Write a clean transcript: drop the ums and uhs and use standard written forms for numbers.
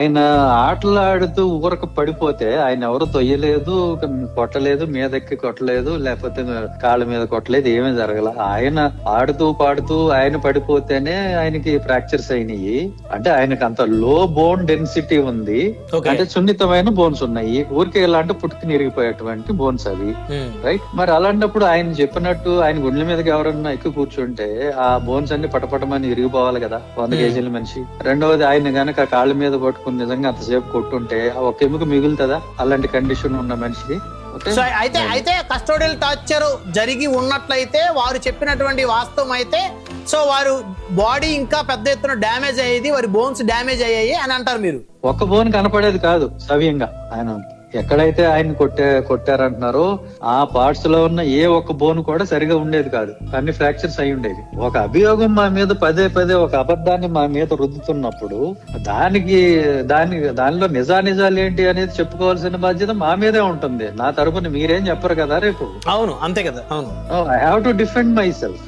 ఆయన ఆటలు ఆడుతూ ఊరక పడిపోతే ఆయన ఎవరు తొయ్యలేదు, కొట్టలేదు, మీదెక్కి కొట్టలేదు, లేకపోతే కాళ్ళ మీద కొట్టలేదు, ఏమీ జరగల. ఆయన ఆడుతూ పాడుతూ ఆయన పడిపోతేనే ఆయనకి ఫ్రాక్చర్స్ అయినాయి. అంటే ఆయనకి అంత లో బోన్ డెన్సిటీ ఉంది, అంటే సున్నితమైన బోన్స్ ఉన్నాయి. ఊరికే ఇలాంటి పుట్టుకుని ఇరిగిపోయేటువంటి బోన్స్ అవి, రైట్. మరి అలాంటప్పుడు ఆయన చెప్పినట్టు ఆయన గుండెల మీదకి ఎవరన్నా ఎక్కువ కూర్చుంటే ఆ బోన్స్ అన్ని పటపటమని ఇరిగిపోవాలి కదా 100 కేజీల మనిషి. రెండవది ఆయన గనక కాళ్ళ మీద పట్టుకుని నిజంగా అంతసేపు కొట్టుంటే ఒక ఎముక మిగులుతుందా అలాంటి కండిషన్ ఉన్న మనిషికి? సో అయితే కస్టోడియల్ టార్చర్ జరిగి ఉన్నట్లయితే వారు చెప్పినటువంటి వాస్తవం అయితే, సో వారు బాడీ ఇంకా పెద్ద ఎత్తున డ్యామేజ్ అయ్యేది, వారి బోన్స్ డ్యామేజ్ అయ్యాయి అని అంటారు మీరు. ఒక్క బోన్ కనపడేది కాదు సవ్యంగా. ఆయన ఎక్కడైతే ఆయన కొట్టారంటున్నారో ఆ పార్ట్స్ లో ఉన్న ఏ ఒక్క బోన్ కూడా సరిగా ఉండేది కాదు, అన్ని ఫ్రాక్చర్స్ అయి ఉండేది. ఒక అభియోగం మా మీద పదే ఒక అబద్ధాన్ని మా మీద రుద్దుతున్నప్పుడు దానిలో నిజాలు ఏంటి అనేది చెప్పుకోవాల్సిన బాధ్యత మా మీదే ఉంటుంది. నా తరపున మీరేం చెప్పరు కదా రేపు. అవును, అంతే కదా. అవును, I have to defend my self.